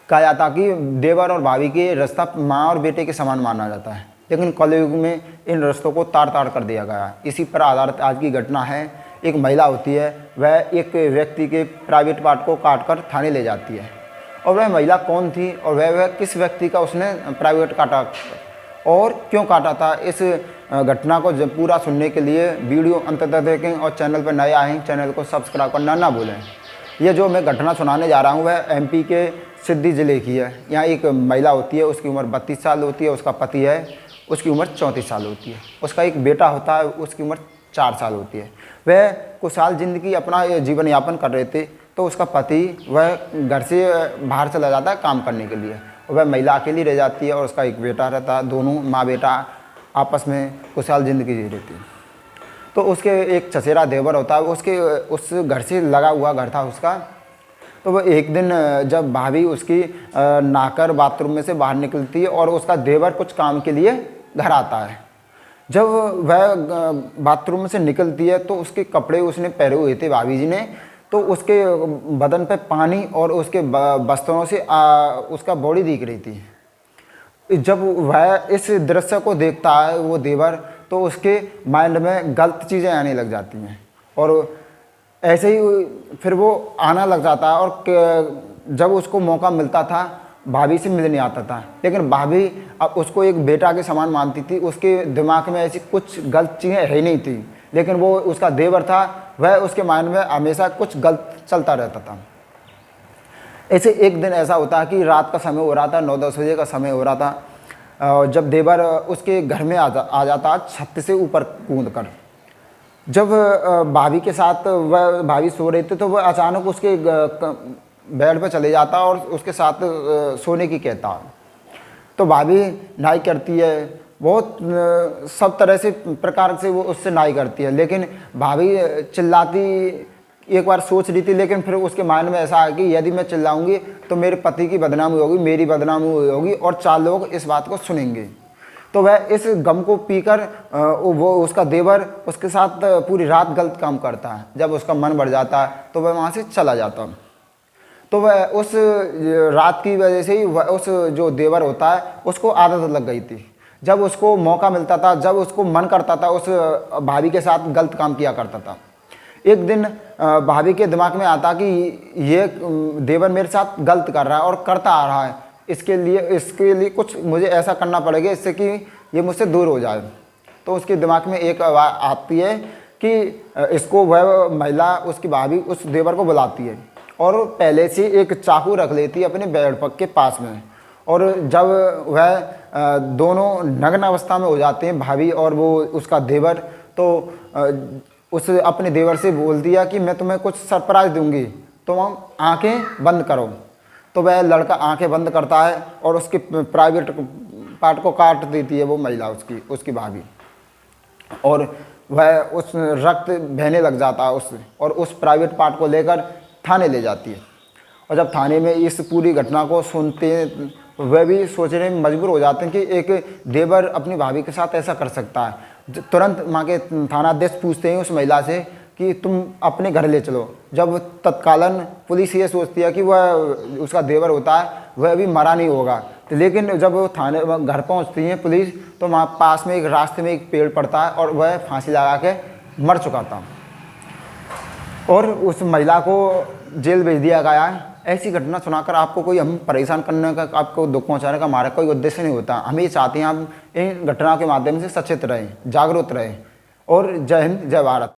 कहा जाता कि देवर और भाभी के रिश्ता माँ और बेटे के समान माना जाता है, लेकिन कलयुग में इन रिश्तों को तार ताड़ कर दिया गया है। इसी पर आधारित आज की घटना है। एक महिला होती है, वह एक व्यक्ति के प्राइवेट पार्ट को काट कर थाने ले जाती है। और वह महिला कौन थी और वह किस व्यक्ति का उसने प्राइवेट काटा और क्यों काटा था, इस घटना को जब पूरा सुनने के लिए वीडियो अंत तक देखें और चैनल पर नए आए हैं चैनल को सब्सक्राइब करना ना भूलें। ये जो मैं घटना सुनाने जा रहा हूँ वह एमपी के सिद्दी ज़िले की है। यहाँ एक महिला होती है, उसकी उम्र 32 साल होती है, उसका पति है, उसकी उम्र 34 साल होती है, उसका एक बेटा होता है, उसकी उम्र 4 साल होती है। वह कुछ साल ज़िंदगी अपना जीवन यापन कर रहे थे, तो उसका पति वह घर से बाहर चला जाता है काम करने के लिए, और वह महिला अकेली रह जाती है और उसका एक बेटा रहता है। दोनों माँ बेटा आपस में कुछ साल ज़िंदगी जी रही थी। तो उसके एक चचेरा देवर होता है, उसके उस घर से लगा हुआ घर था उसका। तो वह एक दिन जब भाभी उसकी नहाकर बाथरूम में से बाहर निकलती है और उसका देवर कुछ काम के लिए घर आता है। जब वह बाथरूम से निकलती है तो उसके कपड़े उसने पहने हुए थे भाभी जी ने, तो उसके बदन पे पानी और उसके वस्त्रों से उसका बॉडी दिख रही थी। जब वह इस दृश्य को देखता है वो देवर, तो उसके माइंड में गलत चीज़ें आने लग जाती हैं और ऐसे ही फिर वो आना लग जाता है। और जब उसको मौका मिलता था भाभी से मिलने आता था, लेकिन भाभी अब उसको एक बेटा के समान मानती थी। उसके दिमाग में ऐसी कुछ गलत चीज़ें है नहीं थी, लेकिन वो उसका देवर था, वह उसके माइंड में हमेशा कुछ गलत चलता रहता था। ऐसे एक दिन ऐसा होता है कि रात का समय हो रहा था, 9-10 बजे का समय हो रहा था। जब देवर उसके घर में आ जाता छत से ऊपर कूद कर। जब भाभी के साथ वह भाभी सो रही थी, तो वह अचानक उसके बेड पर चले जाता और उसके साथ सोने की कहता। तो भाभी नाई करती है, बहुत सब तरह से प्रकार से वो उससे नाई करती है, लेकिन भाभी चिल्लाती एक बार सोच रही थी, लेकिन फिर उसके माइंड में ऐसा है कि यदि मैं चिल्लाऊंगी तो मेरे पति की बदनामी होगी, मेरी बदनामी होगी और 4 लोग इस बात को सुनेंगे। तो वह इस गम को पीकर वो उसका देवर उसके साथ पूरी रात गलत काम करता है। जब उसका मन बढ़ जाता है तो वह वहाँ से चला जाता। तो वह उस रात की वजह से ही उस जो देवर होता है उसको आदत लग गई थी। जब उसको मौका मिलता था, जब उसको मन करता था, उस भाभी के साथ गलत काम किया करता था। एक दिन भाभी के दिमाग में आता कि ये देवर मेरे साथ गलत कर रहा है और करता आ रहा है, इसके लिए कुछ मुझे ऐसा करना पड़ेगा इससे कि ये मुझसे दूर हो जाए। तो उसके दिमाग में एक बात आती है कि इसको वह महिला उसकी भाभी उस देवर को बुलाती है और पहले से एक चाकू रख लेती है अपने बेड पर के पास में। और जब वह दोनों नग्न अवस्था में हो जाते हैं, भाभी और वो उसका देवर, तो उस अपने देवर से बोल दिया कि मैं तुम्हें कुछ सरप्राइज़ दूंगी, तो तुम आंखें बंद करो। तो वह लड़का आंखें बंद करता है और उसके प्राइवेट पार्ट को काट देती है वो महिला, उसकी भाभी, और वह उस रक्त बहने लग जाता है उससे, और उस प्राइवेट पार्ट को लेकर थाने ले जाती है। और जब थाने में इस पूरी घटना को सुनते हैं, वह भी सोचने में मजबूर हो जाते हैं कि एक देवर अपनी भाभी के साथ ऐसा कर सकता है। तुरंत वहाँ के थानाध्यक्ष पूछते हैं उस महिला से कि तुम अपने घर ले चलो। जब तत्कालन पुलिस ये सोचती है कि वह उसका देवर होता है वह अभी मरा नहीं होगा, तो लेकिन जब वो थाने घर पहुँचती है पुलिस, तो वहाँ पास में एक रास्ते में एक पेड़ पड़ता है और वह फांसी लगा के मर चुका था और उस महिला को जेल भेज दिया गया है। ऐसी घटना सुनाकर आपको कोई हम परेशान करने का, आपको दुख पहुंचाने का हमारा कोई उद्देश्य नहीं होता। हम ये चाहते हैं आप इन घटनाओं के माध्यम से सचेत रहें, जागरूक रहें। और जय हिंद, जय भारत।